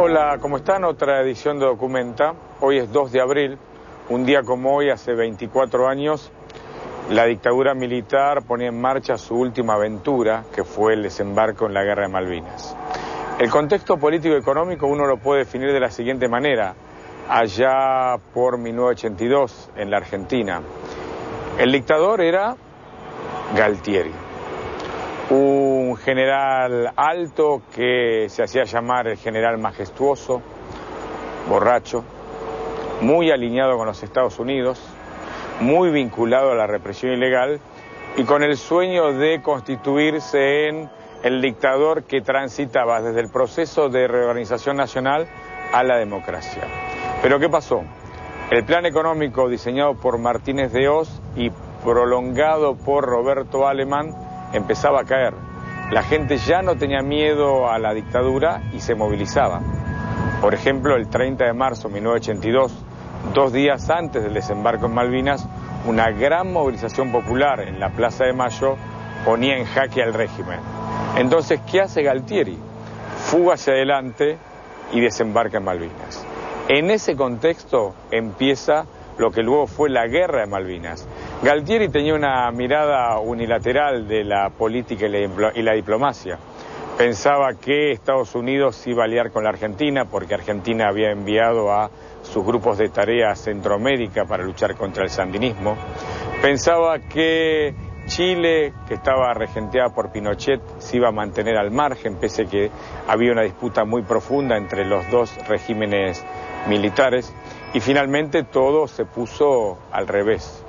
Hola, ¿cómo están? Otra edición de Documenta. Hoy es 2 de abril, un día como hoy, hace 24 años, la dictadura militar ponía en marcha su última aventura, que fue el desembarco en la Guerra de Malvinas. El contexto político-económico uno lo puede definir de la siguiente manera. Allá por 1982, en la Argentina, el dictador era Galtieri, un general alto que se hacía llamar el general majestuoso, borracho, muy alineado con los Estados Unidos, muy vinculado a la represión ilegal y con el sueño de constituirse en el dictador que transitaba desde el proceso de reorganización nacional a la democracia. Pero ¿qué pasó? El plan económico diseñado por Martínez de Hoz y prolongado por Roberto Alemán empezaba a caer. La gente ya no tenía miedo a la dictadura y se movilizaba. Por ejemplo, el 30 de marzo de 1982, 2 días antes del desembarco en Malvinas, una gran movilización popular en la Plaza de Mayo ponía en jaque al régimen. Entonces, ¿qué hace Galtieri? Fuga hacia adelante y desembarca en Malvinas. En ese contexto empieza lo que luego fue la Guerra de Malvinas. Galtieri tenía una mirada unilateral de la política y la diplomacia. Pensaba que Estados Unidos iba a aliar con la Argentina porque Argentina había enviado a sus grupos de tarea a Centroamérica para luchar contra el sandinismo. Pensaba que Chile, que estaba regenteada por Pinochet, se iba a mantener al margen, pese a que había una disputa muy profunda entre los dos regímenes militares. Y finalmente todo se puso al revés.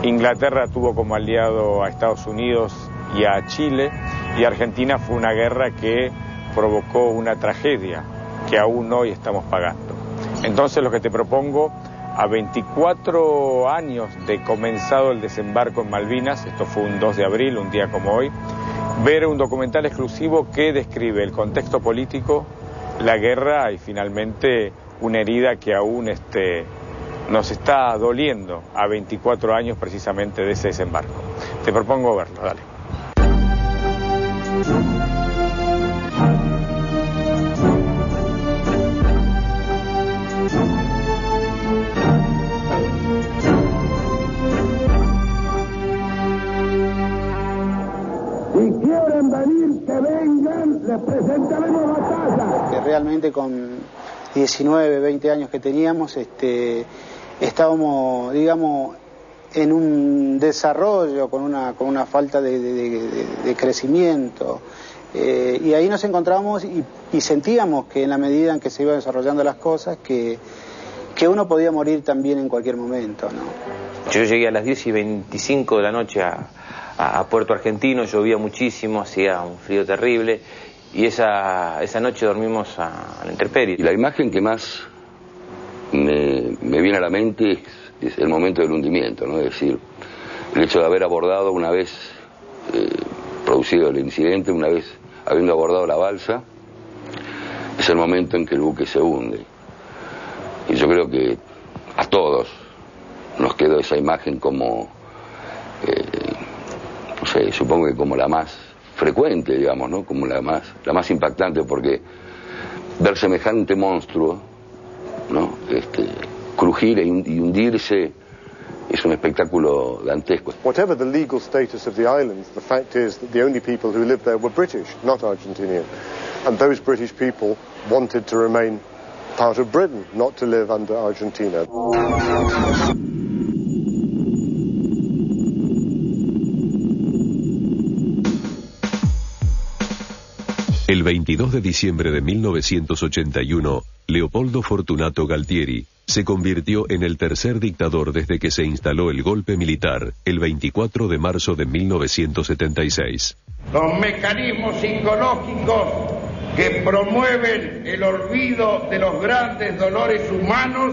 Inglaterra tuvo como aliado a Estados Unidos y a Chile, y Argentina fue una guerra que provocó una tragedia que aún hoy estamos pagando. Entonces lo que te propongo, a 24 años de comenzado el desembarco en Malvinas, esto fue un 2 de abril, un día como hoy, ver un documental exclusivo que describe el contexto político, la guerra y finalmente una herida que aún nos está doliendo a 24 años precisamente de ese desembarco. Te propongo verlo, dale. Si quieren venir, que vengan, les presentaremos batalla. Que realmente con 19, 20 años que teníamos, estábamos, digamos, en un desarrollo con una falta de crecimiento. Y ahí nos encontramos y sentíamos que en la medida en que se iban desarrollando las cosas, que uno podía morir también en cualquier momento, ¿no? Yo llegué a las 10:25 de la noche a Puerto Argentino, llovía muchísimo, hacía un frío terrible. Y esa noche dormimos a la intemperie. Y la imagen que más me viene a la mente es el momento del hundimiento, ¿no? Es decir, el hecho de haber abordado una vez producido el incidente, una vez habiendo abordado la balsa, es el momento en que el buque se hunde. Y yo creo que a todos nos quedó esa imagen como, no sé, supongo que como la más frecuente, digamos, ¿no? Como la más impactante, porque ver semejante monstruo, ¿no? Crujir y hundirse es un espectáculo dantesco. Whatever the legal status of the islands, the fact is that the only people who lived there were British, not Argentinian. And those British people wanted to remain part of Britain, not to live under Argentina. El 22 de diciembre de 1981, Leopoldo Fortunato Galtieri se convirtió en el tercer dictador desde que se instaló el golpe militar el 24 de marzo de 1976. Los mecanismos psicológicos que promueven el olvido de los grandes dolores humanos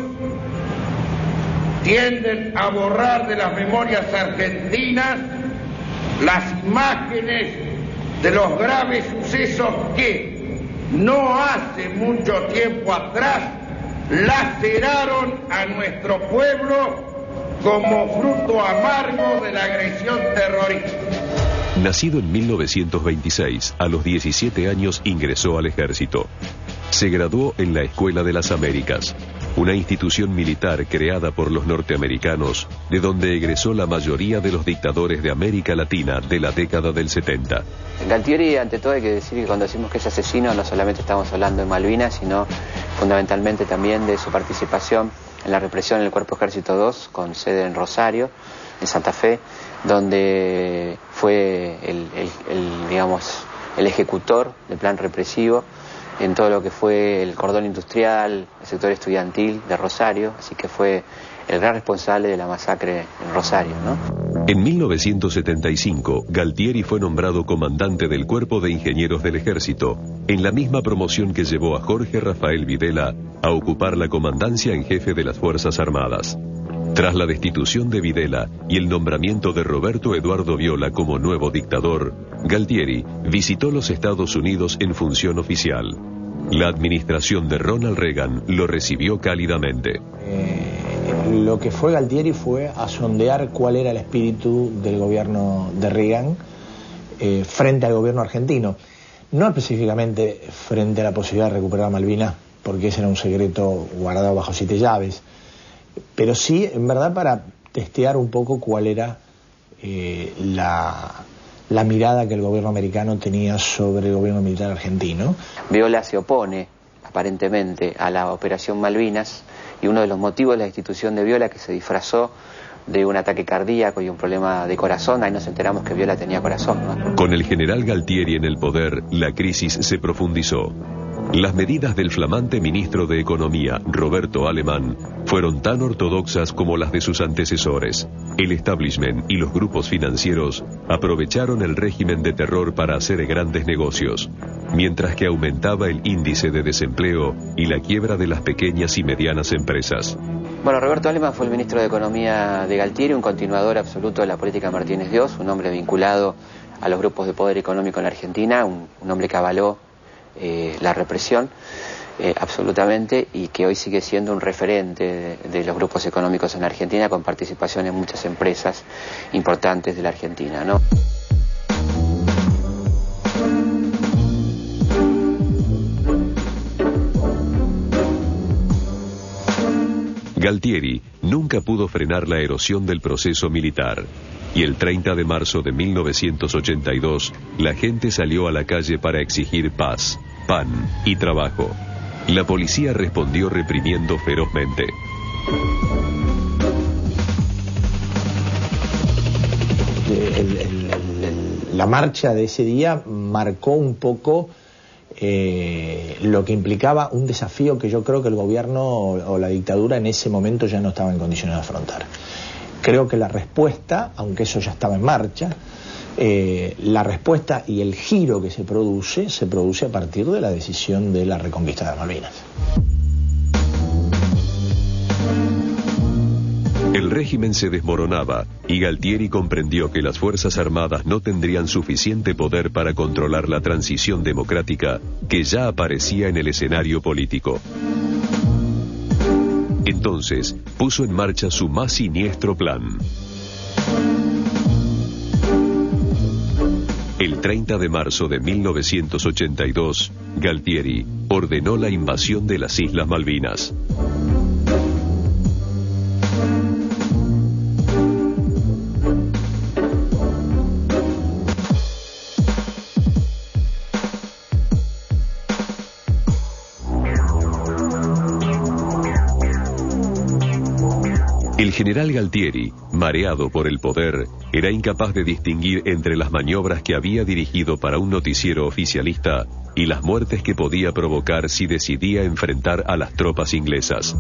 tienden a borrar de las memorias argentinas las imágenes de los graves sucesos que no hace mucho tiempo atrás laceraron a nuestro pueblo como fruto amargo de la agresión terrorista. Nacido en 1926, a los 17 años ingresó al ejército. Se graduó en la Escuela de las Américas, una institución militar creada por los norteamericanos, de donde egresó la mayoría de los dictadores de América Latina de la década del 70. Galtieri, ante todo hay que decir que cuando decimos que es asesino no solamente estamos hablando de Malvinas, sino fundamentalmente también de su participación en la represión en el Cuerpo Ejército 2, con sede en Rosario, en Santa Fe, donde fue el ejecutor del plan represivo en todo lo que fue el cordón industrial, el sector estudiantil de Rosario, así que fue el gran responsable de la masacre en Rosario, ¿no? En 1975, Galtieri fue nombrado comandante del Cuerpo de Ingenieros del Ejército, en la misma promoción que llevó a Jorge Rafael Videla a ocupar la comandancia en jefe de las Fuerzas Armadas. Tras la destitución de Videla y el nombramiento de Roberto Eduardo Viola como nuevo dictador, Galtieri visitó los Estados Unidos en función oficial. La administración de Ronald Reagan lo recibió cálidamente. Lo que fue Galtieri fue a sondear cuál era el espíritu del gobierno de Reagan frente al gobierno argentino. No específicamente frente a la posibilidad de recuperar Malvinas, porque ese era un secreto guardado bajo 7 llaves. Pero sí, en verdad, para testear un poco cuál era la mirada que el gobierno americano tenía sobre el gobierno militar argentino. Viola se opone, aparentemente, a la Operación Malvinas, y uno de los motivos de la destitución de Viola, que se disfrazó de un ataque cardíaco y un problema de corazón, ahí nos enteramos que Viola tenía corazón, ¿no? Con el general Galtieri en el poder, la crisis se profundizó. Las medidas del flamante ministro de Economía, Roberto Alemán, fueron tan ortodoxas como las de sus antecesores. El establishment y los grupos financieros aprovecharon el régimen de terror para hacer grandes negocios, mientras que aumentaba el índice de desempleo y la quiebra de las pequeñas y medianas empresas. Bueno, Roberto Alemán fue el ministro de Economía de Galtieri, un continuador absoluto de la política Martínez Dios, un hombre vinculado a los grupos de poder económico en Argentina, un hombre que avaló la represión absolutamente, y que hoy sigue siendo un referente de los grupos económicos en Argentina, con participación en muchas empresas importantes de la Argentina, ¿no? Galtieri nunca pudo frenar la erosión del proceso militar, y el 30 de marzo de 1982 la gente salió a la calle para exigir paz, pan y trabajo. La policía respondió reprimiendo ferozmente. La marcha de ese día marcó un poco lo que implicaba un desafío que yo creo que el gobierno o la dictadura en ese momento ya no estaba en condiciones de afrontar. Creo que la respuesta, aunque eso ya estaba en marcha, la respuesta y el giro que se produce a partir de la decisión de la reconquista de Malvinas. El régimen se desmoronaba y Galtieri comprendió que las Fuerzas Armadas no tendrían suficiente poder para controlar la transición democrática que ya aparecía en el escenario político. Entonces, puso en marcha su más siniestro plan. El 30 de marzo de 1982, Galtieri ordenó la invasión de las Islas Malvinas. El general Galtieri, mareado por el poder, era incapaz de distinguir entre las maniobras que había dirigido para un noticiero oficialista y las muertes que podía provocar si decidía enfrentar a las tropas inglesas.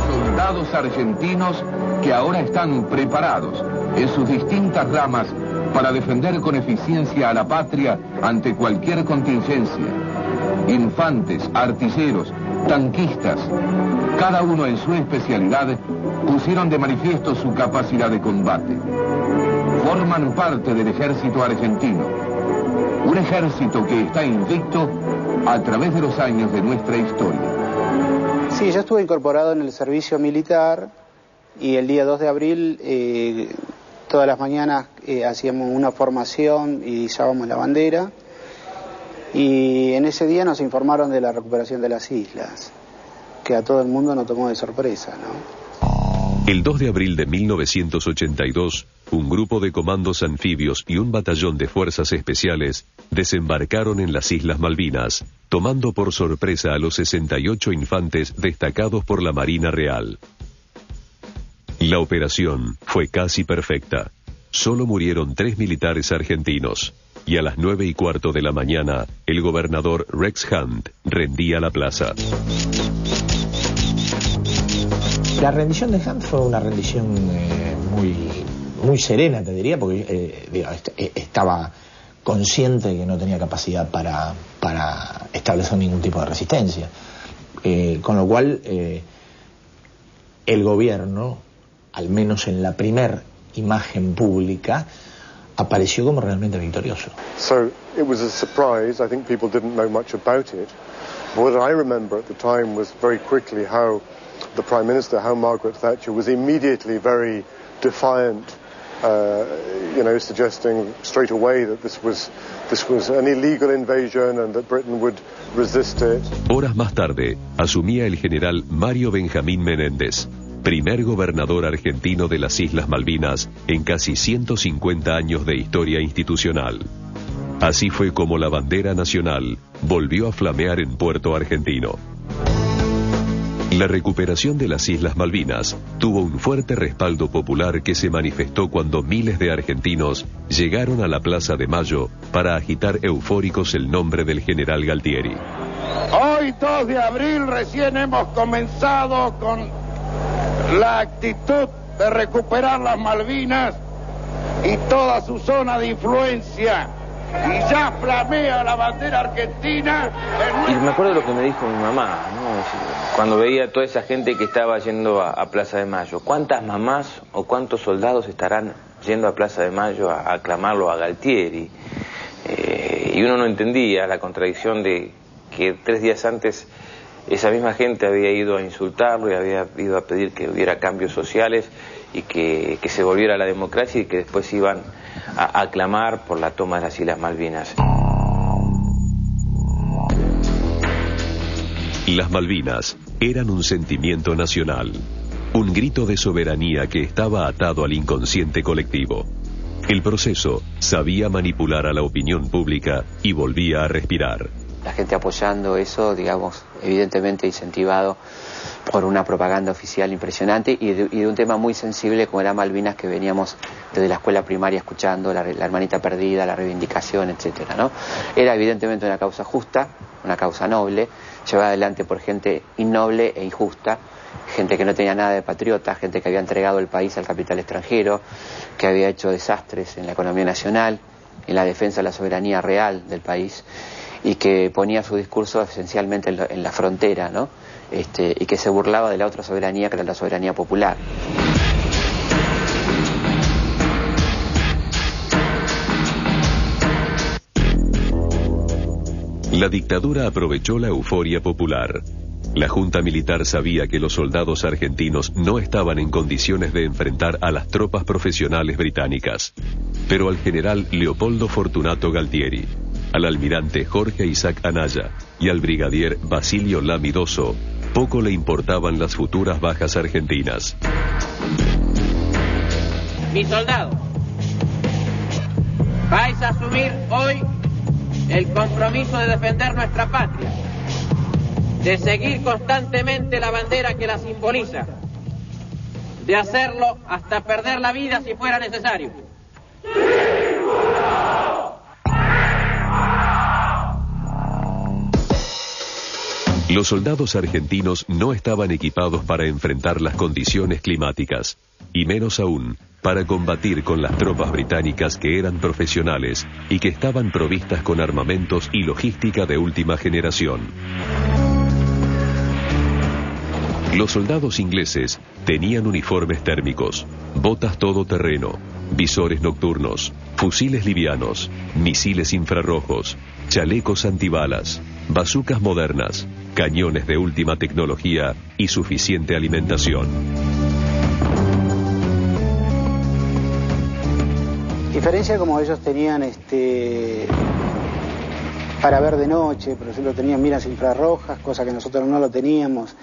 Soldados argentinos que ahora están preparados en sus distintas ramas para defender con eficiencia a la patria ante cualquier contingencia. Infantes, artilleros, tanquistas, cada uno en su especialidad, pusieron de manifiesto su capacidad de combate. Forman parte del ejército argentino, un ejército que está invicto a través de los años de nuestra historia. Sí, yo estuve incorporado en el servicio militar y el día 2 de abril todas las mañanas hacíamos una formación y izábamos la bandera, y en ese día nos informaron de la recuperación de las islas, que a todo el mundo nos tomó de sorpresa, ¿no? El 2 de abril de 1982, un grupo de comandos anfibios y un batallón de fuerzas especiales desembarcaron en las Islas Malvinas, tomando por sorpresa a los 68 infantes destacados por la Marina Real. La operación fue casi perfecta. Solo murieron 3 militares argentinos, y a las 9:15 de la mañana, el gobernador Rex Hunt rendía la plaza. La rendición de Hunt fue una rendición muy serena, te diría, porque estaba consciente de que no tenía capacidad para establecer ningún tipo de resistencia. Con lo cual, el gobierno, al menos en la primer imagen pública, apareció como realmente victorioso. So it was a surprise. I think people didn't know much about it. What I remember at the time was very quickly how the Prime Minister, how Margaret Thatcher was immediately very defiant, suggesting straight away that this was an illegal invasion and that Britain would resist it. Horas más tarde, asumía el general Mario Benjamín Menéndez, primer gobernador argentino de las Islas Malvinas en casi 150 años de historia institucional. Así fue como la bandera nacional volvió a flamear en Puerto Argentino. La recuperación de las Islas Malvinas tuvo un fuerte respaldo popular que se manifestó cuando miles de argentinos llegaron a la Plaza de Mayo para agitar eufóricos el nombre del general Galtieri. Hoy, 2 de abril, recién hemos comenzado con la actitud de recuperar las Malvinas y toda su zona de influencia, y ya flamea la bandera argentina. Y me acuerdo lo que me dijo mi mamá, ¿no? Cuando veía toda esa gente que estaba yendo a Plaza de Mayo. ¿Cuántas mamás o cuántos soldados estarán yendo a Plaza de Mayo a aclamarlo a Galtieri? Y uno no entendía la contradicción de que 3 días antes esa misma gente había ido a insultarlo y había ido a pedir que hubiera cambios sociales y que se volviera a la democracia, y que después iban a aclamar por la toma de las Islas Malvinas. Las Malvinas eran un sentimiento nacional, un grito de soberanía que estaba atado al inconsciente colectivo. El proceso sabía manipular a la opinión pública y volvía a respirar. La gente apoyando eso, digamos, evidentemente incentivado por una propaganda oficial impresionante y de un tema muy sensible como era Malvinas, que veníamos desde la escuela primaria escuchando, la hermanita perdida, la reivindicación, etcétera, ¿no? Era evidentemente una causa justa, una causa noble, llevada adelante por gente innoble e injusta, gente que no tenía nada de patriota, gente que había entregado el país al capital extranjero, que había hecho desastres en la economía nacional, en la defensa de la soberanía real del país, y que ponía su discurso esencialmente en la frontera, ¿no? Y que se burlaba de la otra soberanía, que era la soberanía popular. La dictadura aprovechó la euforia popular. La junta militar sabía que los soldados argentinos no estaban en condiciones de enfrentar a las tropas profesionales británicas. Pero al general Leopoldo Fortunato Galtieri, al almirante Jorge Isaac Anaya y al brigadier Basilio Lamidoso poco le importaban las futuras bajas argentinas. Mis soldados, vais a asumir hoy el compromiso de defender nuestra patria, de seguir constantemente la bandera que la simboliza, de hacerlo hasta perder la vida si fuera necesario. Los soldados argentinos no estaban equipados para enfrentar las condiciones climáticas, y menos aún para combatir con las tropas británicas, que eran profesionales y que estaban provistas con armamentos y logística de última generación. Los soldados ingleses tenían uniformes térmicos, botas todoterreno, visores nocturnos, fusiles livianos, misiles infrarrojos, chalecos antibalas, bazucas modernas, cañones de última tecnología y suficiente alimentación. Diferencia como ellos tenían para ver de noche, por ejemplo tenían miras infrarrojas, cosa que nosotros no lo teníamos,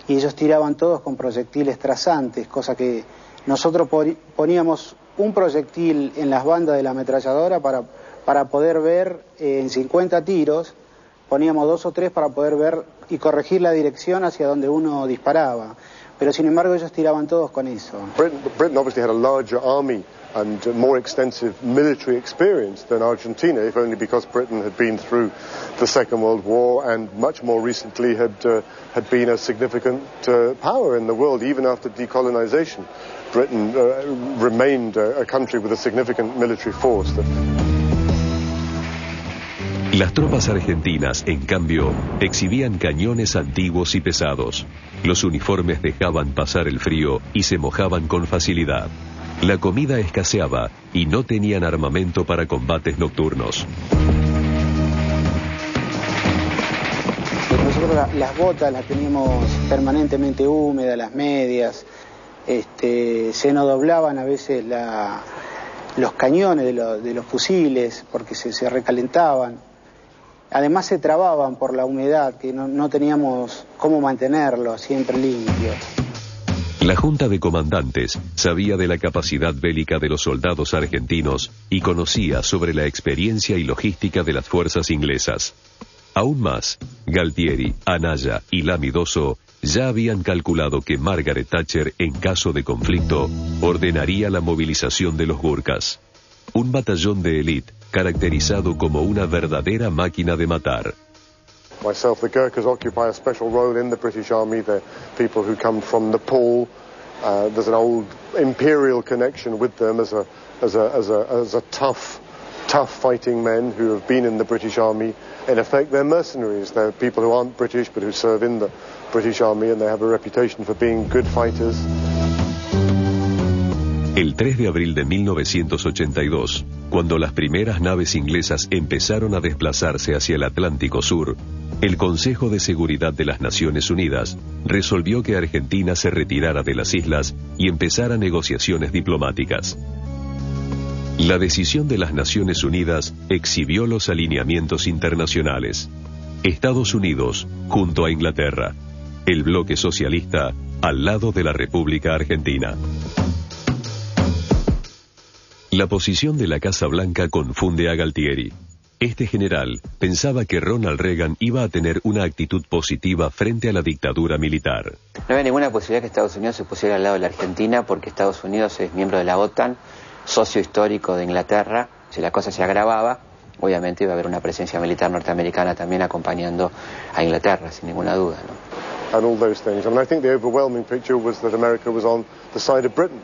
y ellos tiraban todos con proyectiles trazantes, cosa que nosotros poníamos un proyectil en las bandas de la ametralladora para poder ver en 50 tiros, poníamos 2 o 3 para poder ver y corregir la dirección hacia donde uno disparaba, pero sin embargo ellos tiraban todos con eso. Britain obviously had a larger army and more extensive military experience than Argentina, if only because Britain had been through the Second World War and much more recently had been a significant power in the world. Even after decolonization, Britain remained a country with a significant military force. Las tropas argentinas, en cambio, exhibían cañones antiguos y pesados. Los uniformes dejaban pasar el frío y se mojaban con facilidad. La comida escaseaba y no tenían armamento para combates nocturnos. Nosotros las botas las teníamos permanentemente húmedas, las medias, se nos doblaban a veces los cañones de los fusiles porque se recalentaban. Además se trababan por la humedad, que no teníamos cómo mantenerlo siempre limpio. La Junta de Comandantes sabía de la capacidad bélica de los soldados argentinos y conocía sobre la experiencia y logística de las fuerzas inglesas. Aún más, Galtieri, Anaya y Lamidoso ya habían calculado que Margaret Thatcher, en caso de conflicto, ordenaría la movilización de los Gurkhas, un batallón de élite caracterizado como una verdadera máquina de matar. Myself, the Gurkhas occupy a special role in the British Army. They're people who come from Nepal. There's an old imperial connection with them as a tough fighting men who have been in the British Army. In effect, they're mercenaries. They're people who aren't British but who serve in the British Army, and they have a reputation for being good fighters. El 3 de abril de 1982, cuando las primeras naves inglesas empezaron a desplazarse hacia el Atlántico Sur, el Consejo de Seguridad de las Naciones Unidas resolvió que Argentina se retirara de las islas y empezara negociaciones diplomáticas. La decisión de las Naciones Unidas exhibió los alineamientos internacionales. Estados Unidos junto a Inglaterra, el bloque socialista al lado de la República Argentina. La posición de la Casa Blanca confunde a Galtieri. Este general pensaba que Ronald Reagan iba a tener una actitud positiva frente a la dictadura militar. No había ninguna posibilidad que Estados Unidos se pusiera al lado de la Argentina porque Estados Unidos es miembro de la OTAN, socio histórico de Inglaterra. Si la cosa se agravaba, obviamente iba a haber una presencia militar norteamericana también acompañando a Inglaterra, sin ninguna duda, ¿no? And all those things. I mean, I think the overwhelming picture was that America was on the side of Britain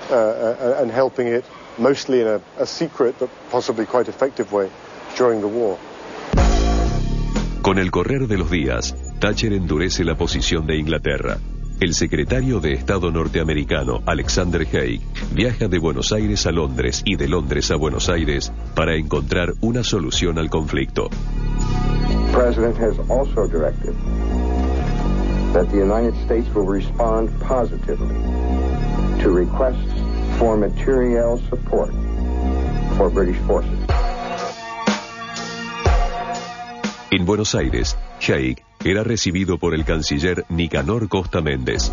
and helping it mostly in a secret but possibly quite effective way during the war. Con el correr de los días, Thatcher endurece la posición de Inglaterra. El secretario de Estado norteamericano, Alexander Haig, viaja de Buenos Aires a Londres y de Londres a Buenos Aires para encontrar una solución al conflicto. The President has also directed that the United States will respond positively to requests for material support for British forces. En Buenos Aires, Haig era recibido por el canciller Nicanor Costa Méndez,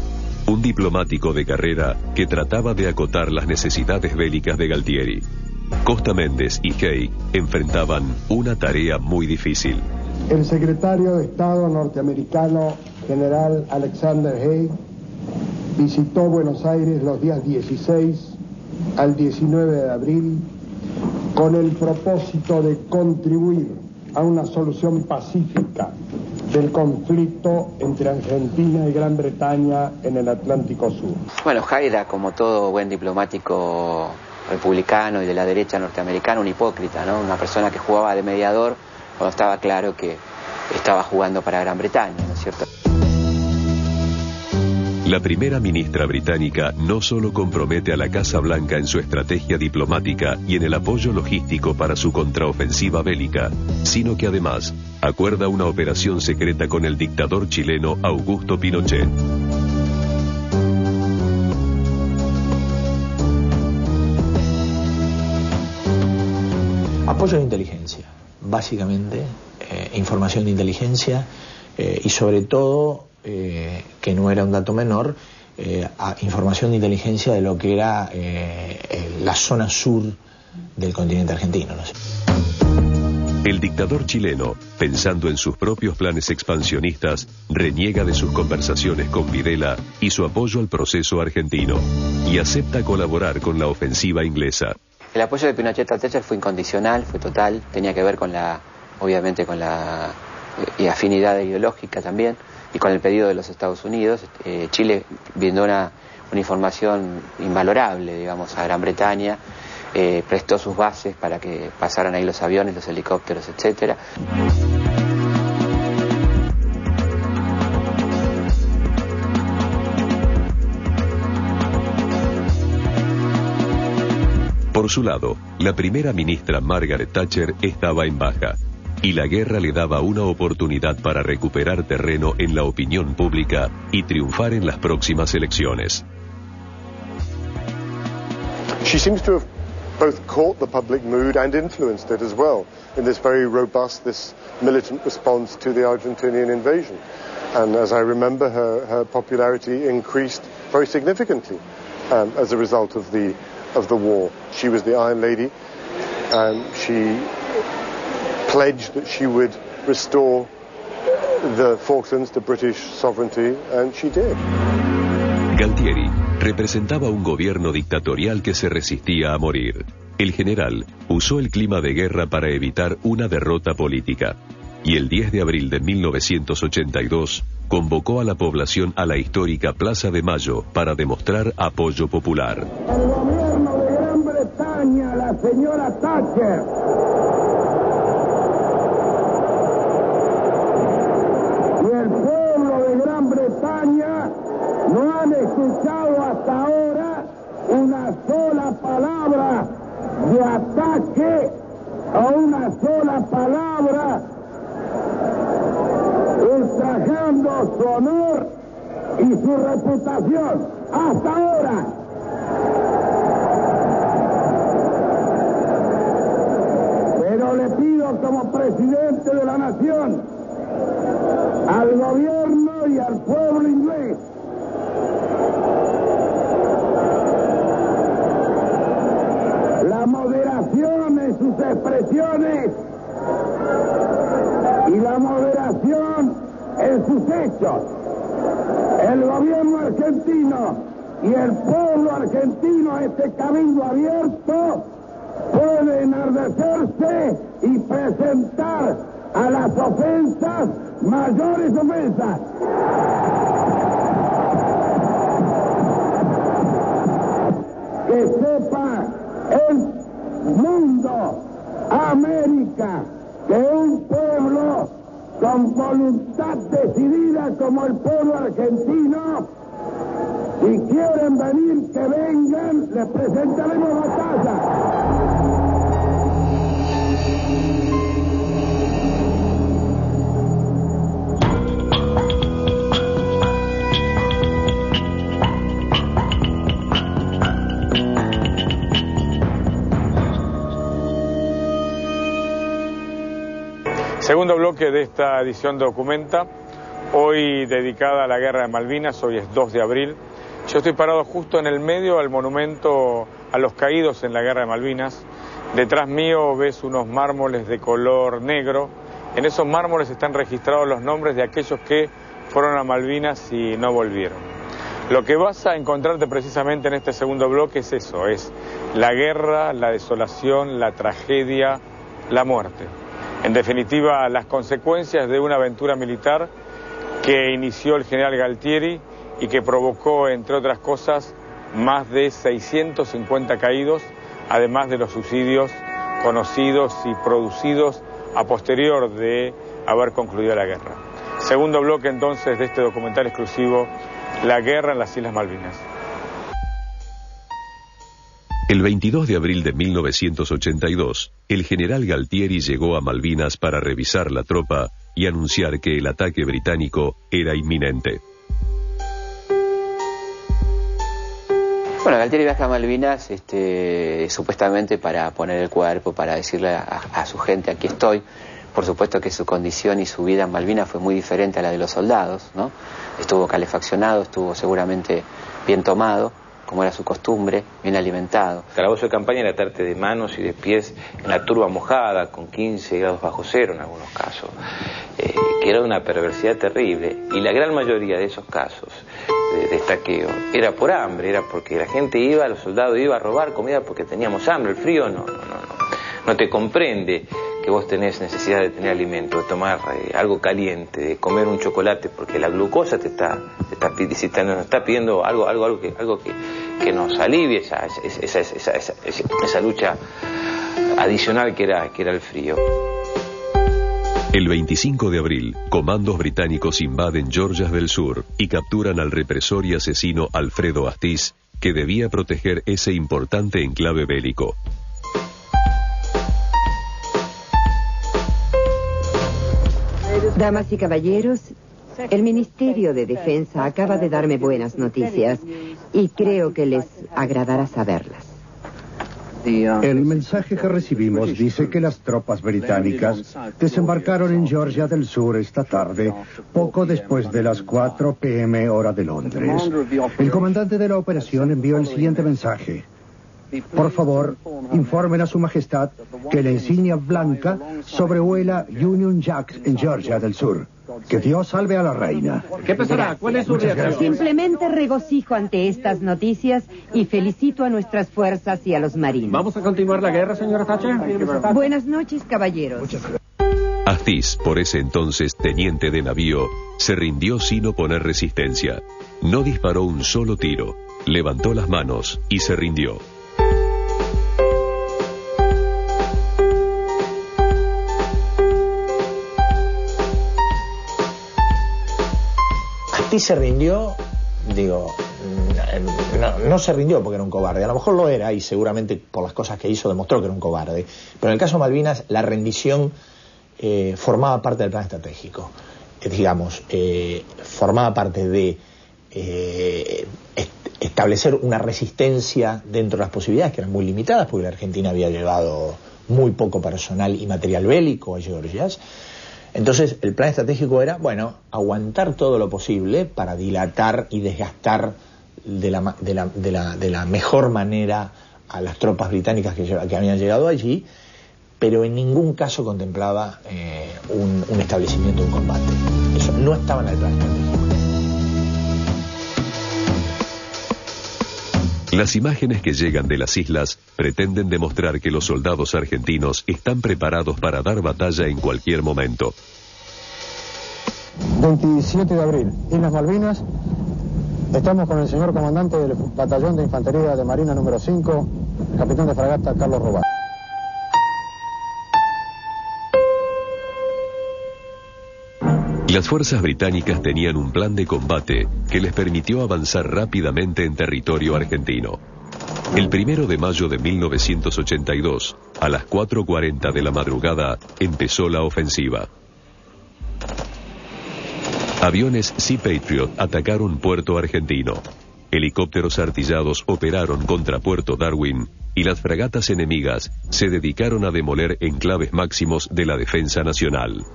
un diplomático de carrera que trataba de acotar las necesidades bélicas de Galtieri. Costa Méndez y Haig enfrentaban una tarea muy difícil. El secretario de Estado norteamericano, general Alexander Haig, visitó Buenos Aires los días 16 al 19 de abril con el propósito de contribuir a una solución pacífica del conflicto entre Argentina y Gran Bretaña en el Atlántico Sur. Bueno, Haig era, como todo buen diplomático republicano y de la derecha norteamericana, un hipócrita, ¿no? Una persona que jugaba de mediador cuando estaba claro que estaba jugando para Gran Bretaña, ¿no es cierto? La primera ministra británica no solo compromete a la Casa Blanca en su estrategia diplomática y en el apoyo logístico para su contraofensiva bélica, sino que además acuerda una operación secreta con el dictador chileno Augusto Pinochet. Apoyo de inteligencia, básicamente, información de inteligencia y sobre todo, que no era un dato menor, información de inteligencia de lo que era la zona sur del continente argentino, ¿no? El dictador chileno, pensando en sus propios planes expansionistas, reniega de sus conversaciones con Videla y su apoyo al proceso argentino, y acepta colaborar con la ofensiva inglesa. El apoyo de Pinochet a Thatcher fue incondicional, fue total, tenía que ver con obviamente con la afinidad ideológica también, y con el pedido de los Estados Unidos. Chile brindó una información invalorable, digamos, a Gran Bretaña, prestó sus bases para que pasaran ahí los aviones, los helicópteros, etcétera. Por su lado, la primera ministra Margaret Thatcher estaba en baja, y la guerra le daba una oportunidad para recuperar terreno en la opinión pública y triunfar en las próximas elecciones. She seems to have both caught the public mood and influenced it as well in this very robust, this militant response to the Argentinian invasion. And as I remember, her popularity increased very significantly as a result of the war. She was the Iron Lady, and she pledged that she would restore the Falklands to British sovereignty, and she did. Galtieri representaba un gobierno dictatorial que se resistía a morir. El general usó el clima de guerra para evitar una derrota política, y el 10 de abril de 1982 convocó a la población a la histórica Plaza de Mayo para demostrar apoyo popular. El gobierno de Gran Bretaña, la señora Thatcher, y el pueblo de Gran Bretaña no han escuchado hasta ahora una sola palabra de ataque o una sola palabra ultrajando su honor y su reputación. Hasta ahora. Pero le pido como presidente de la nación al gobierno y al pueblo inglés la moderación en sus expresiones y la moderación en sus hechos. El gobierno argentino y el pueblo argentino, este cabildo abierto, puede enardecerse y presentar a las ofensas mayores ofensas. Que sepa el mundo, América, que un pueblo con voluntad decidida como el pueblo argentino, si quieren venir, que vengan, les presentaremos batalla. Segundo bloque de esta edición Documenta, hoy dedicada a la Guerra de Malvinas, hoy es 2 de abril. Yo estoy parado justo en el medio del monumento a los caídos en la Guerra de Malvinas. Detrás mío ves unos mármoles de color negro. En esos mármoles están registrados los nombres de aquellos que fueron a Malvinas y no volvieron. Lo que vas a encontrarte precisamente en este segundo bloque es eso, es la guerra, la desolación, la tragedia, la muerte. En definitiva, las consecuencias de una aventura militar que inició el general Galtieri y que provocó, entre otras cosas, más de 650 caídos, además de los suicidios conocidos y producidos a posterior de haber concluido la guerra. Segundo bloque entonces de este documental exclusivo la guerra en las Islas Malvinas. El 22 de abril de 1982, el general Galtieri llegó a Malvinas para revisar la tropa y anunciar que el ataque británico era inminente. Bueno, Galtieri viaja a Malvinas supuestamente para poner el cuerpo, para decirle a su gente, aquí estoy. Por supuesto que su condición y su vida en Malvinas fue muy diferente a la de los soldados, ¿no? Estuvo calefaccionado, estuvo seguramente bien tomado, como era su costumbre, bien alimentado. Calabozo de campaña era atarte de manos y de pies en la turba mojada, con 15 grados bajo cero en algunos casos, que era una perversidad terrible. Y la gran mayoría de esos casos de estaqueo era por hambre, era porque la gente iba, los soldados iban a robar comida porque teníamos hambre. El frío no te comprende que vos tenés necesidad de tener alimento, de tomar algo caliente, de comer un chocolate, porque la glucosa te está pidiendo algo que nos alivie esa lucha adicional que era el frío. El 25 de abril, comandos británicos invaden Georgias del Sur y capturan al represor y asesino Alfredo Astiz, que debía proteger ese importante enclave bélico. Damas y caballeros, el Ministerio de Defensa acaba de darme buenas noticias y creo que les agradará saberlas. El mensaje que recibimos dice que las tropas británicas desembarcaron en Georgia del Sur esta tarde, poco después de las 4 p.m. hora de Londres. El comandante de la operación envió el siguiente mensaje. Por favor, informen a su majestad que la insignia blanca sobrevuela Union Jack en Georgia del Sur. Que Dios salve a la reina. ¿Qué pasará? ¿Cuál es su reacción? Simplemente regocijo ante estas noticias y felicito a nuestras fuerzas y a los marinos. ¿Vamos a continuar la guerra, señora Thatcher? Buenas noches, caballeros. Astiz, por ese entonces teniente de navío, se rindió sin oponer resistencia. No disparó un solo tiro, levantó las manos y se rindió. Astiz se rindió, no se rindió porque era un cobarde, a lo mejor lo era y seguramente por las cosas que hizo demostró que era un cobarde, pero en el caso de Malvinas la rendición formaba parte del plan estratégico, formaba parte de establecer una resistencia dentro de las posibilidades que eran muy limitadas porque la Argentina había llevado muy poco personal y material bélico a Georgia. Entonces el plan estratégico era, aguantar todo lo posible para dilatar y desgastar de la mejor manera a las tropas británicas que habían llegado allí, pero en ningún caso contemplaba un establecimiento de un combate. Eso no estaba en el plan estratégico. Las imágenes que llegan de las islas pretenden demostrar que los soldados argentinos están preparados para dar batalla en cualquier momento. 27 de abril, Islas Malvinas. Estamos con el señor comandante del Batallón de Infantería de Marina número 5, capitán de fragata Carlos Robá. Las fuerzas británicas tenían un plan de combate que les permitió avanzar rápidamente en territorio argentino. El 1 de mayo de 1982, a las 4:40 de la madrugada, empezó la ofensiva. Aviones Sea Patriot atacaron Puerto Argentino. Helicópteros artillados operaron contra Puerto Darwin y las fragatas enemigas se dedicaron a demoler enclaves máximos de la defensa nacional.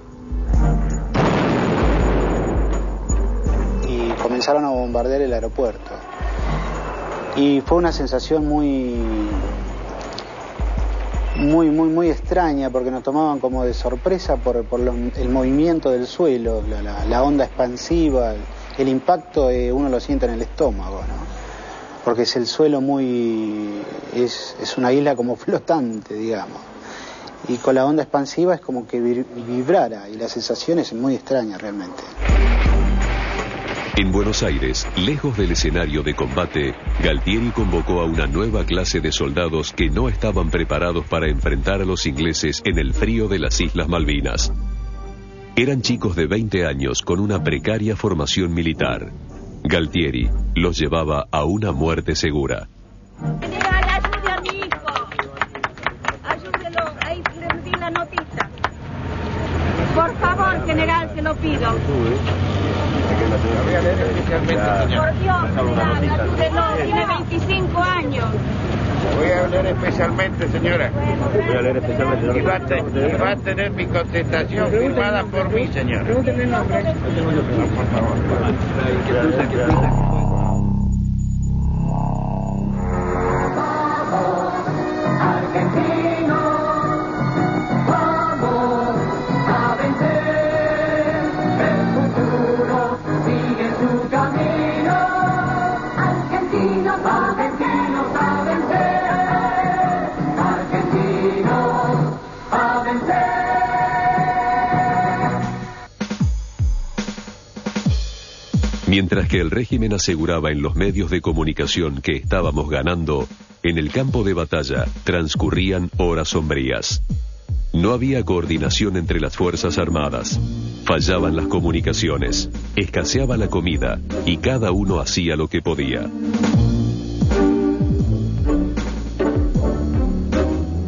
Comenzaron a bombardear el aeropuerto y fue una sensación muy extraña porque nos tomaban como de sorpresa por el movimiento del suelo, la onda expansiva, el impacto uno lo siente en el estómago, ¿no? Porque es el suelo es una isla como flotante, digamos, y con la onda expansiva es como que vibrara y la sensación es muy extraña realmente. En Buenos Aires, lejos del escenario de combate, Galtieri convocó a una nueva clase de soldados que no estaban preparados para enfrentar a los ingleses en el frío de las Islas Malvinas. Eran chicos de 20 años con una precaria formación militar. Galtieri los llevaba a una muerte segura. General, ayude a mi hijo. Ayúdelo. Ahí le di la notita. Por favor, general, se lo pido. Por Dios, general, ayúdelo. Tiene 25 años. Voy a leer especialmente, señora. Voy a leer especialmente. Y va a tener mi contestación firmada por mí, señora. Pregúntele el nombre. Por favor. Mientras que el régimen aseguraba en los medios de comunicación que estábamos ganando, en el campo de batalla transcurrían horas sombrías. No había coordinación entre las fuerzas armadas. Fallaban las comunicaciones, escaseaba la comida y cada uno hacía lo que podía.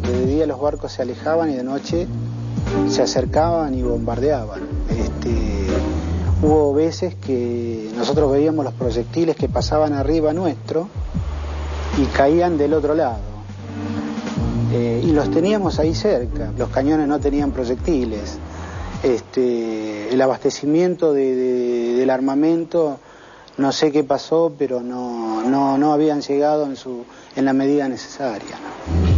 De día los barcos se alejaban y de noche se acercaban y bombardeaban. Hubo veces que nosotros veíamos los proyectiles que pasaban arriba nuestro y caían del otro lado. Y los teníamos ahí cerca. Los cañones no tenían proyectiles. El abastecimiento del armamento, no sé qué pasó, pero no habían llegado en la medida necesaria, ¿no?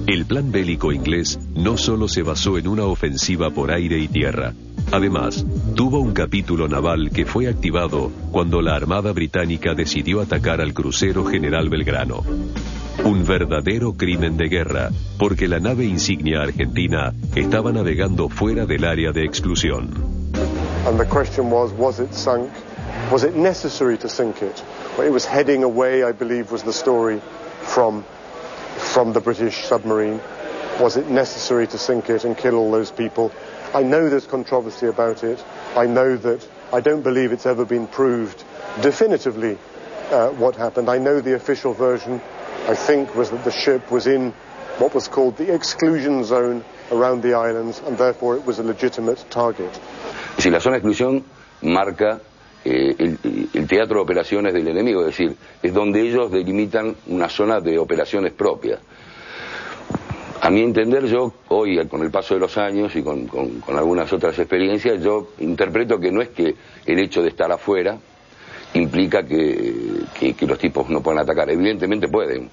El plan bélico inglés no solo se basó en una ofensiva por aire y tierra. Además, tuvo un capítulo naval que fue activado cuando la Armada Británica decidió atacar al crucero General Belgrano. Un verdadero crimen de guerra, porque la nave insignia argentina estaba navegando fuera del área de exclusión. And the question was it sunk? Was it necessary to sink it? Well, it was heading away, I believe, was the story from the British submarine. Was it necessary to sink it and kill all those people? I know there's controversy about it. I know that I don't believe it's ever been proved definitively what happened. I know the official version, I think, was that the ship was in what was called the exclusion zone around the islands, and therefore it was a legitimate target. Si la zona de exclusión marca el teatro de operaciones del enemigo, es decir, es donde ellos delimitan una zona de operaciones propia. A mi entender, yo hoy, con el paso de los años y con algunas otras experiencias, yo interpreto que no es que el hecho de estar afuera implica que los tipos no puedan atacar. Evidentemente pueden,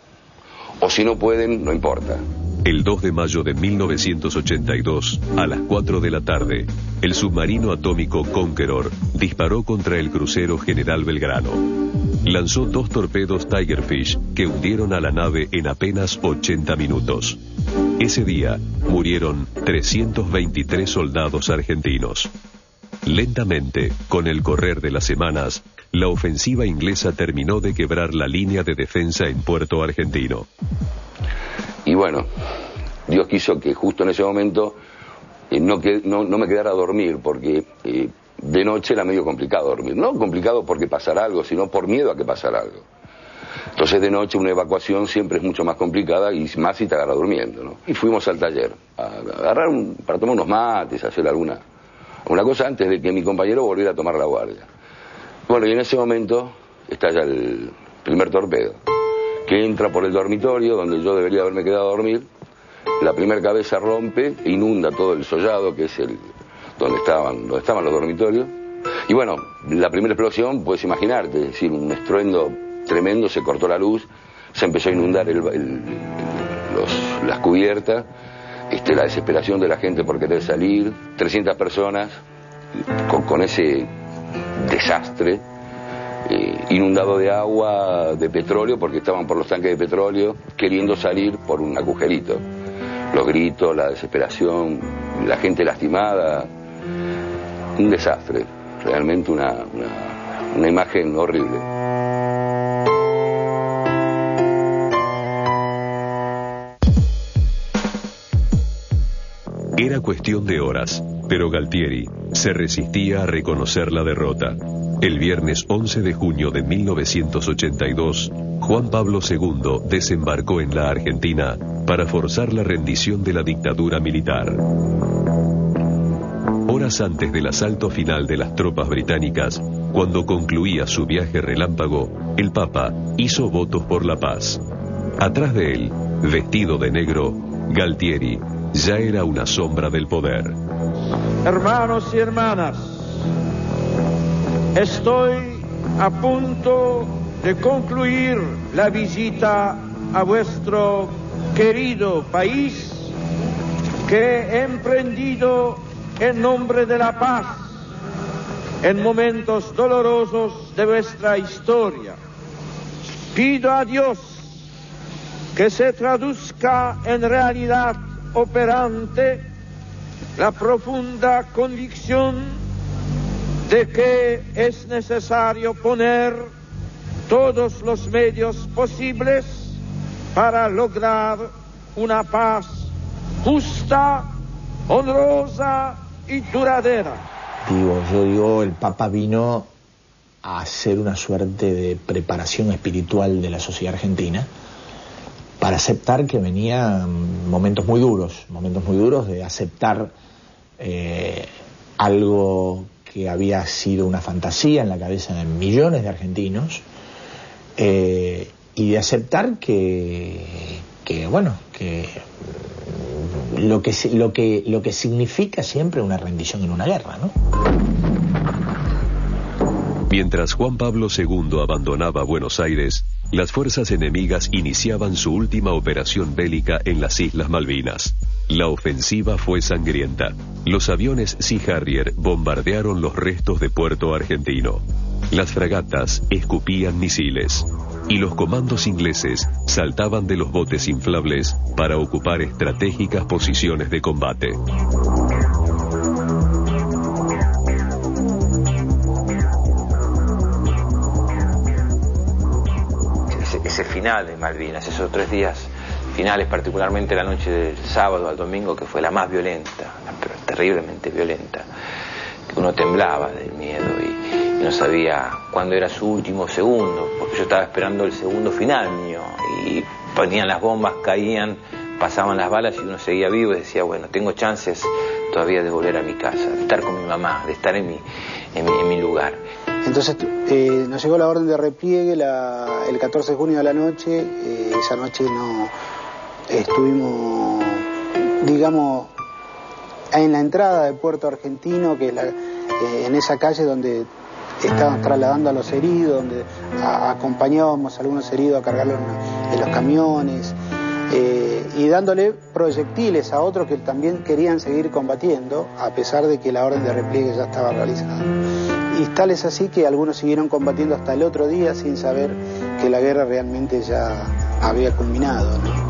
o si no pueden, no importa. El 2 de mayo de 1982, a las 4 de la tarde, el submarino atómico Conqueror disparó contra el crucero General Belgrano. Lanzó 2 torpedos Tigerfish que hundieron a la nave en apenas 80 minutos. Ese día murieron 323 soldados argentinos. Lentamente, con el correr de las semanas, la ofensiva inglesa terminó de quebrar la línea de defensa en Puerto Argentino. Y bueno, Dios quiso que justo en ese momento no me quedara a dormir, porque de noche era medio complicado dormir. No complicado porque pasara algo, sino por miedo a que pasara algo. Entonces de noche una evacuación siempre es mucho más complicada, y más si te agarra durmiendo, ¿no? Y fuimos al taller a agarrar para tomar unos mates, hacer alguna cosa antes de que mi compañero volviera a tomar la guardia. Bueno, y en ese momento estalla el primer torpedo, que entra por el dormitorio donde yo debería haberme quedado a dormir. La primera cabeza rompe e inunda todo el sollado, que es donde estaban los dormitorios. Y bueno, la primera explosión, puedes imaginarte, es decir, un estruendo tremendo, se cortó la luz, se empezó a inundar las cubiertas, la desesperación de la gente por querer salir, 300 personas con ese desastre, inundado de agua, de petróleo, porque estaban por los tanques de petróleo, queriendo salir por un agujerito. Los gritos, la desesperación, la gente lastimada, un desastre, realmente una imagen horrible. Era cuestión de horas. pero Galtieri se resistía a reconocer la derrota. El viernes 11 de junio de 1982, Juan Pablo II desembarcó en la Argentina para forzar la rendición de la dictadura militar. Horas antes del asalto final de las tropas británicas, cuando concluía su viaje relámpago, el Papa hizo votos por la paz. Atrás de él, vestido de negro, Galtieri ya era una sombra del poder. Hermanos y hermanas, estoy a punto de concluir la visita a vuestro querido país que he emprendido en nombre de la paz en momentos dolorosos de vuestra historia. Pido a Dios que se traduzca en realidad operante la profunda convicción de que es necesario poner todos los medios posibles para lograr una paz justa, honrosa y duradera. Yo digo, el Papa vino a hacer una suerte de preparación espiritual de la sociedad argentina para aceptar que venían momentos muy duros de aceptar algo que había sido una fantasía en la cabeza de millones de argentinos, y de aceptar que lo que significa siempre una rendición en una guerra, ¿no? Mientras Juan Pablo II abandonaba Buenos Aires, las fuerzas enemigas iniciaban su última operación bélica en las Islas Malvinas. La ofensiva fue sangrienta. Los aviones Sea Harrier bombardearon los restos de Puerto Argentino. Las fragatas escupían misiles. Y los comandos ingleses saltaban de los botes inflables para ocupar estratégicas posiciones de combate. Ese final de Malvinas, esos 3 días finales, particularmente la noche del sábado al domingo, que fue la más violenta, terriblemente violenta, que uno temblaba del miedo y no sabía cuándo era su último segundo, porque yo estaba esperando el segundo final mío, y ponían las bombas, caían, pasaban las balas y uno seguía vivo y decía, bueno, tengo chances todavía de volver a mi casa, de estar con mi mamá, de estar en mi lugar. Entonces nos llegó la orden de repliegue el 14 de junio a la noche. Esa noche no estuvimos, digamos, en la entrada de Puerto Argentino, que es en esa calle donde estaban trasladando a los heridos, donde acompañábamos a algunos heridos a cargarlos en los camiones, y dándole proyectiles a otros que también querían seguir combatiendo, a pesar de que la orden de repliegue ya estaba realizada. Y tal es así que algunos siguieron combatiendo hasta el otro día sin saber que la guerra realmente ya había culminado, ¿no?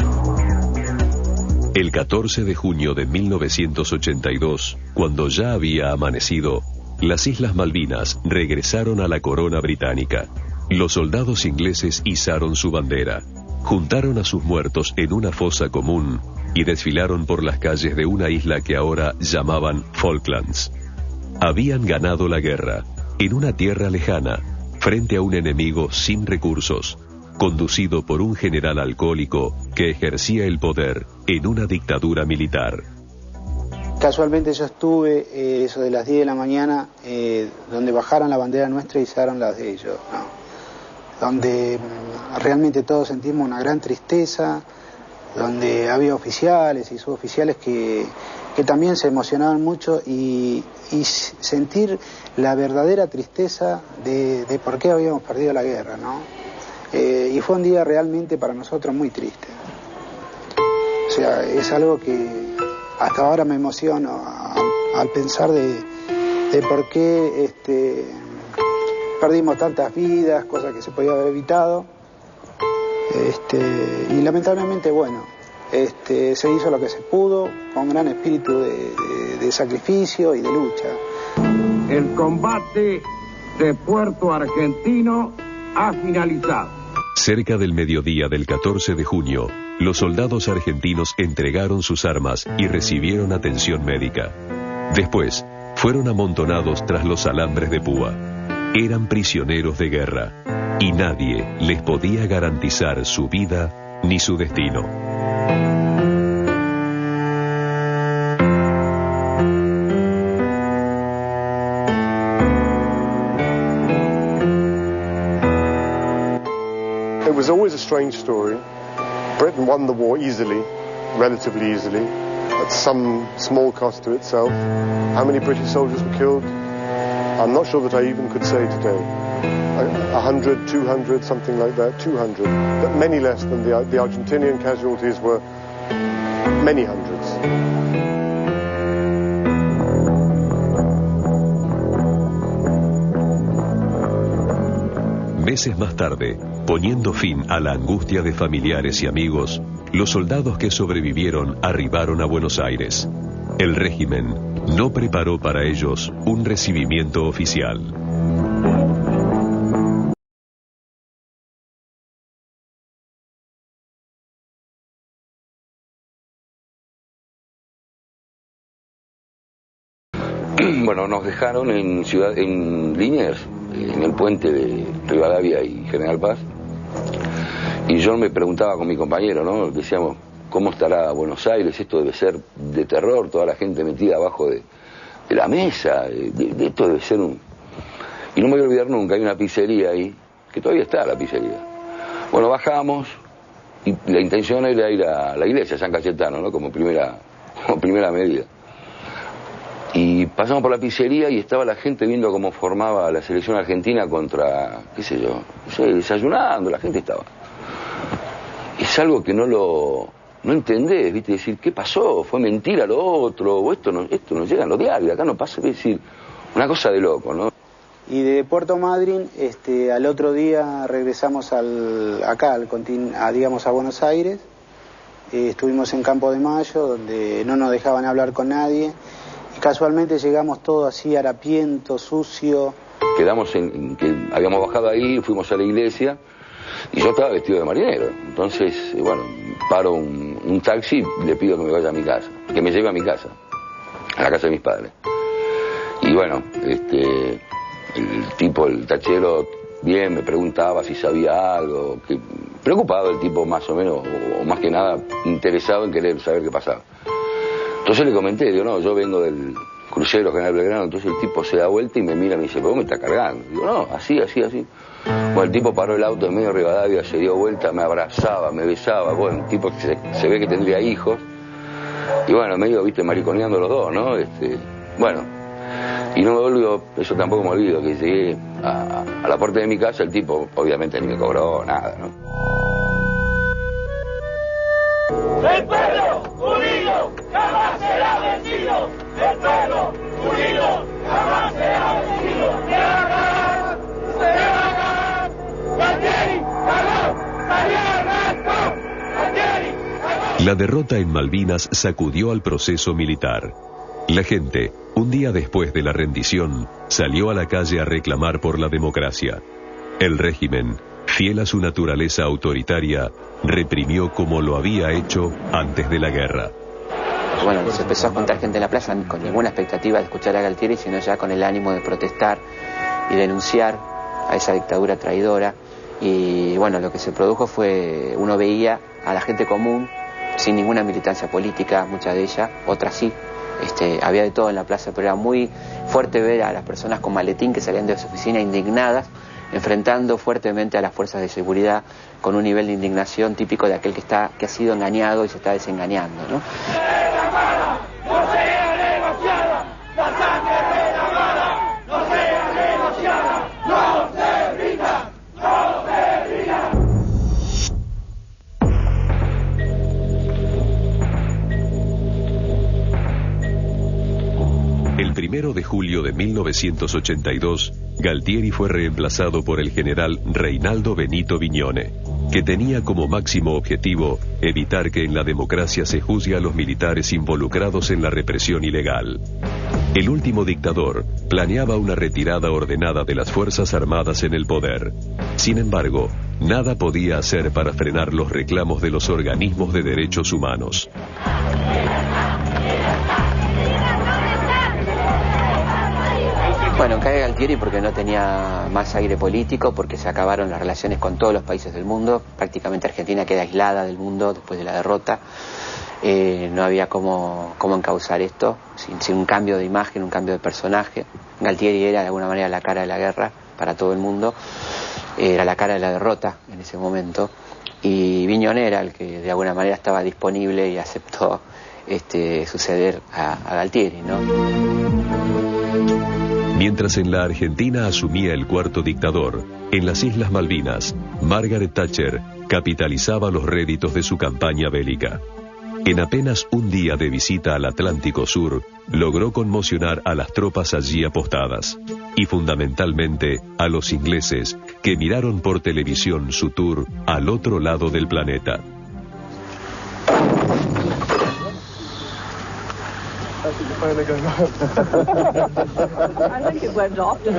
El 14 de junio de 1982, cuando ya había amanecido, las Islas Malvinas regresaron a la corona británica. Los soldados ingleses izaron su bandera, juntaron a sus muertos en una fosa común y desfilaron por las calles de una isla que ahora llamaban Falklands. Habían ganado la guerra, en una tierra lejana, frente a un enemigo sin recursos, conducido por un general alcohólico que ejercía el poder en una dictadura militar. Casualmente yo estuve, eso de las 10 de la mañana, donde bajaron la bandera nuestra y izaron las de ellos, ¿no? Donde realmente todos sentimos una gran tristeza, donde había oficiales y suboficiales que también se emocionaban mucho y sentir la verdadera tristeza de por qué habíamos perdido la guerra, ¿no? Y fue un día realmente para nosotros muy triste. O sea, es algo que hasta ahora me emociono al pensar de por qué perdimos tantas vidas, cosas que se podía haber evitado. Y lamentablemente, bueno, se hizo lo que se pudo, con gran espíritu de sacrificio y de lucha. El combate de Puerto Argentino ha finalizado. Cerca del mediodía del 14 de junio, los soldados argentinos entregaron sus armas y recibieron atención médica. Después, fueron amontonados tras los alambres de púa. Eran prisioneros de guerra y nadie les podía garantizar su vida ni su destino. It was always a strange story. Britain won the war easily, relatively easily, at some small cost to itself. How many British soldiers were killed? I'm not sure that I even could say today. 100, 200, something like that, 200. But many less than the Argentinian casualties were many hundreds. Meses más tarde, poniendo fin a la angustia de familiares y amigos, los soldados que sobrevivieron arribaron a Buenos Aires. El régimen no preparó para ellos un recibimiento oficial. Bueno, nos dejaron en Liniers, en el puente de Rivadavia y General Paz, y yo me preguntaba con mi compañero, ¿no? Decíamos, ¿cómo estará Buenos Aires? Esto debe ser de terror, toda la gente metida abajo de la mesa, esto debe ser un... Y no me voy a olvidar nunca, hay una pizzería ahí, que todavía está la pizzería. Bueno, bajamos, y la intención era ir a la iglesia San Cayetano, ¿no? Como primera medida. Y pasamos por la pizzería y estaba la gente viendo cómo formaba la selección argentina contra, qué sé yo, no sé, desayunando, la gente estaba. Es algo que no entendés, ¿viste? Decir, ¿qué pasó? ¿Fue mentira lo otro? ¿O esto no llega en los diarios? Acá no pasa, es decir, una cosa de loco, ¿no? Y de Puerto Madryn, al otro día regresamos a Buenos Aires. Estuvimos en Campo de Mayo, donde no nos dejaban hablar con nadie. Y casualmente llegamos todos así, harapiento, sucio. Quedamos que habíamos bajado ahí, fuimos a la iglesia, y yo estaba vestido de marinero. Entonces, bueno, paro un taxi y le pido que me vaya a mi casa, que me lleve a mi casa, a la casa de mis padres. Y bueno, el tachero, bien, me preguntaba si sabía algo, preocupado el tipo más o menos, o más que nada interesado en querer saber qué pasaba. Entonces le comenté, digo, no, yo vengo del crucero General Belgrano. Entonces el tipo se da vuelta y me mira y me dice, ¿pero vos me estás cargando? Digo, no, así. Bueno, el tipo paró el auto en medio de Rivadavia, se dio vuelta, me abrazaba, me besaba. Bueno, un tipo que se ve que tendría hijos. Y bueno, medio, viste, mariconeando los dos, ¿no? Bueno, y no me olvido, eso tampoco me olvido, que llegué a la puerta de mi casa, el tipo obviamente ni me cobró nada, ¿no? El pueblo unido jamás será vencido. El pueblo unido jamás será vencido. ¡Se haga! ¡Galtieri, cagó! ¡Galtieri, cagó! La derrota en Malvinas sacudió al proceso militar. La gente, un día después de la rendición, salió a la calle a reclamar por la democracia. El régimen, fiel a su naturaleza autoritaria, reprimió como lo había hecho antes de la guerra. Bueno, se empezó a juntar gente en la plaza con ninguna expectativa de escuchar a Galtieri, sino ya con el ánimo de protestar y denunciar a esa dictadura traidora. Y bueno, lo que se produjo fue, uno veía a la gente común, sin ninguna militancia política, muchas de ellas, otras sí. Había de todo en la plaza, pero era muy fuerte ver a las personas con maletín que salían de su oficina indignadas, enfrentando fuertemente a las fuerzas de seguridad con un nivel de indignación típico de aquel que ha sido engañado y se está desengañando, ¿no? El 1 de julio de 1982, Galtieri fue reemplazado por el general Reinaldo Benito Viñone, que tenía como máximo objetivo evitar que en la democracia se juzgue a los militares involucrados en la represión ilegal. El último dictador planeaba una retirada ordenada de las Fuerzas Armadas en el poder. Sin embargo, nada podía hacer para frenar los reclamos de los organismos de derechos humanos. Bueno, cae Galtieri porque no tenía más aire político, porque se acabaron las relaciones con todos los países del mundo. Prácticamente Argentina queda aislada del mundo después de la derrota. No había cómo encauzar esto sin un cambio de imagen, un cambio de personaje. Galtieri era de alguna manera la cara de la guerra para todo el mundo, era la cara de la derrota en ese momento, y Viñón era el que de alguna manera estaba disponible y aceptó suceder a Galtieri, ¿no? Mientras en la Argentina asumía el cuarto dictador, en las Islas Malvinas, Margaret Thatcher capitalizaba los réditos de su campaña bélica. En apenas un día de visita al Atlántico Sur, logró conmocionar a las tropas allí apostadas, y fundamentalmente a los ingleses, que miraron por televisión su tour al otro lado del planeta. I think it went off. To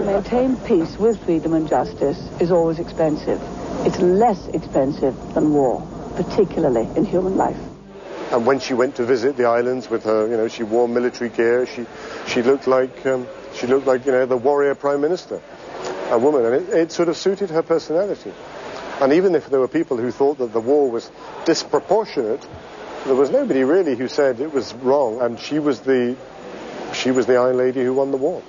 maintain peace with freedom and justice is always expensive. It's less expensive than war, particularly in human life. And when she went to visit the islands with her, you know, she wore military gear. She looked like you know, the warrior prime minister, a woman, and it sort of suited her personality. And even if there were people who thought that the war was disproportionate, there was nobody really who said it was wrong, and she was the Iron Lady who won the war.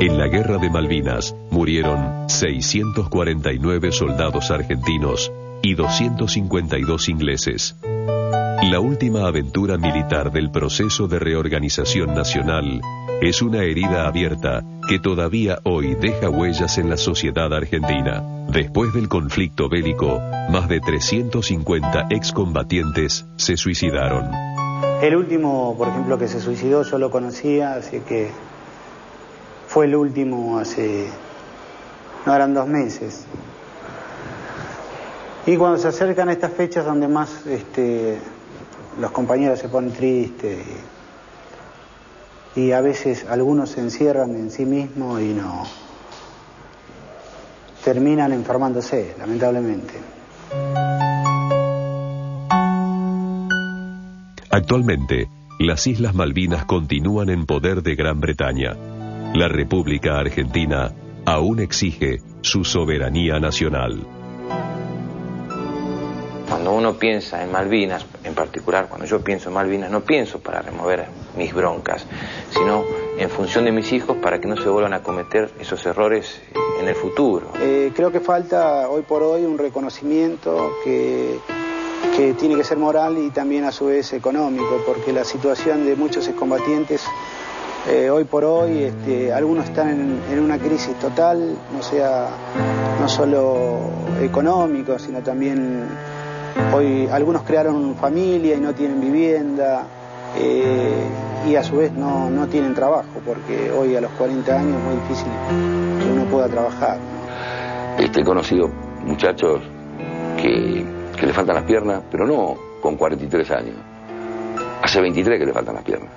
En la Guerra de Malvinas murieron 649 soldados argentinos y 252 ingleses. La última aventura militar del proceso de reorganización nacional es una herida abierta que todavía hoy deja huellas en la sociedad argentina. Después del conflicto bélico, más de 350 excombatientes se suicidaron. El último, por ejemplo, que se suicidó, yo lo conocía, así que fue el último hace, no eran 2 meses. Y cuando se acercan estas fechas donde más los compañeros se ponen tristes y a veces algunos se encierran en sí mismos y no terminan enfermándose, lamentablemente. Actualmente, las Islas Malvinas continúan en poder de Gran Bretaña. La República Argentina aún exige su soberanía nacional. Cuando uno piensa en Malvinas, en particular, cuando yo pienso en Malvinas, no pienso para remover mis broncas, sino en función de mis hijos para que no se vuelvan a cometer esos errores en el futuro. Creo que falta hoy por hoy un reconocimiento que tiene que ser moral y también a su vez económico, porque la situación de muchos excombatientes hoy por hoy, algunos están en una crisis total, no solo económico, sino también hoy algunos crearon familia y no tienen vivienda y a su vez no tienen trabajo, porque hoy a los 40 años es muy difícil que uno pueda trabajar, ¿no? He conocido muchachos que le faltan las piernas, pero no con 43 años. Hace 23 que le faltan las piernas.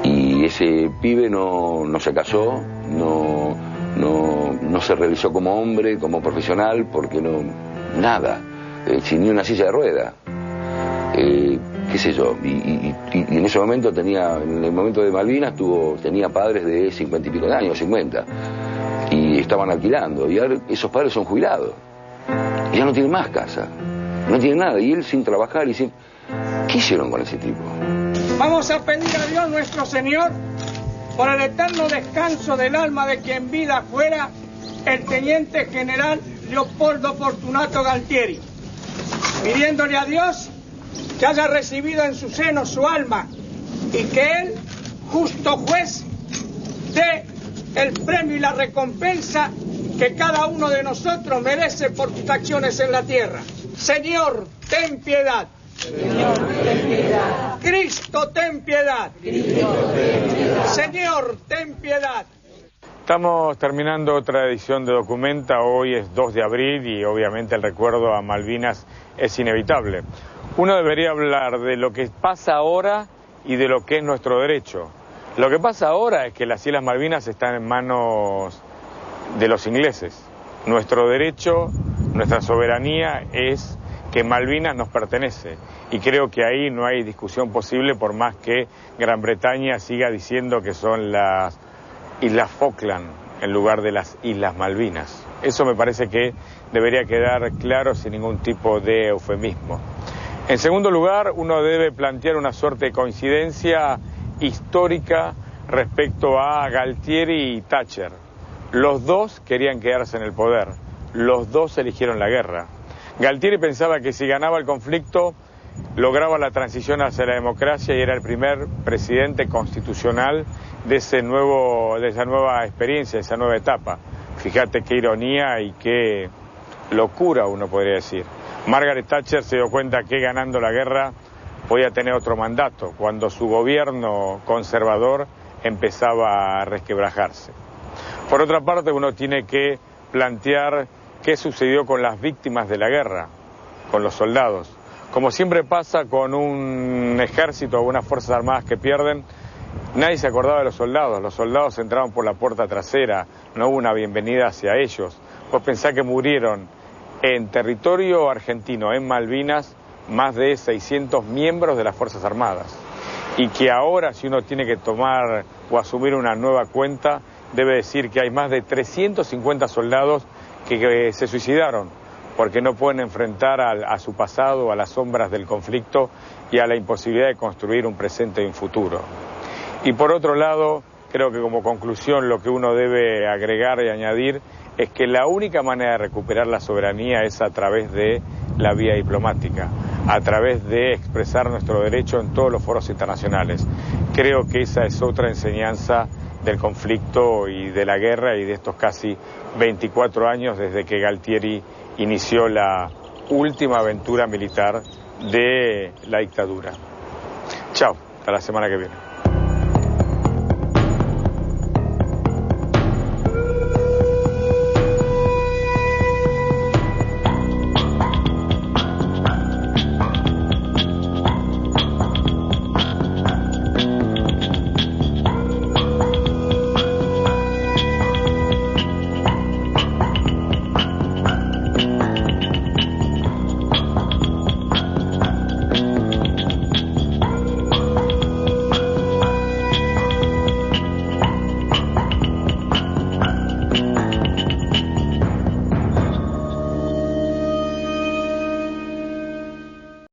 Y ese pibe no se casó, no se realizó como hombre, como profesional, porque nada, sin ni una silla de rueda. Qué sé yo, y en ese momento en el momento de Malvinas tenía padres de 50 y pico de años, 50, y estaban alquilando, y ahora esos padres son jubilados. Ya no tiene más casa, no tiene nada, y él sin trabajar y sin... ¿Qué hicieron con ese tipo? Vamos a pedir a Dios nuestro Señor por el eterno descanso del alma de quien vida fuera el teniente general Leopoldo Fortunato Galtieri, pidiéndole a Dios que haya recibido en su seno su alma y que él, justo juez, dé el premio y la recompensa que cada uno de nosotros merece por sus acciones en la tierra. Señor, ten piedad. Señor, ten piedad. Cristo, ten piedad. Cristo, ten piedad. Señor, ten piedad. Estamos terminando otra edición de Documenta. Hoy es 2 de abril y obviamente el recuerdo a Malvinas es inevitable. Uno debería hablar de lo que pasa ahora y de lo que es nuestro derecho. Lo que pasa ahora es que las Islas Malvinas están en manos de los ingleses. Nuestro derecho, nuestra soberanía es que Malvinas nos pertenece. Y creo que ahí no hay discusión posible, por más que Gran Bretaña siga diciendo que son las Islas Falkland en lugar de las Islas Malvinas. Eso me parece que debería quedar claro sin ningún tipo de eufemismo. En segundo lugar, uno debe plantear una suerte de coincidencia histórica respecto a Galtieri y Thatcher. Los dos querían quedarse en el poder, los dos eligieron la guerra. Galtieri pensaba que si ganaba el conflicto, lograba la transición hacia la democracia y era el primer presidente constitucional de esa nueva experiencia, de esa nueva etapa. Fíjate qué ironía y qué locura, uno podría decir. Margaret Thatcher se dio cuenta que ganando la guerra podía tener otro mandato, cuando su gobierno conservador empezaba a resquebrajarse. Por otra parte, uno tiene que plantear qué sucedió con las víctimas de la guerra, con los soldados. Como siempre pasa con un ejército o unas fuerzas armadas que pierden, nadie se acordaba de los soldados entraban por la puerta trasera, no hubo una bienvenida hacia ellos. Vos pensás que murieron en territorio argentino, en Malvinas, más de 600 miembros de las Fuerzas Armadas. Y que ahora, si uno tiene que tomar o asumir una nueva cuenta, debe decir que hay más de 350 soldados que se suicidaron porque no pueden enfrentar a su pasado, a las sombras del conflicto y a la imposibilidad de construir un presente y un futuro. Y por otro lado, creo que como conclusión lo que uno debe agregar y añadir es que la única manera de recuperar la soberanía es a través de la vía diplomática, a través de expresar nuestro derecho en todos los foros internacionales. Creo que esa es otra enseñanza del conflicto y de la guerra y de estos casi 24 años desde que Galtieri inició la última aventura militar de la dictadura. Chao, hasta la semana que viene.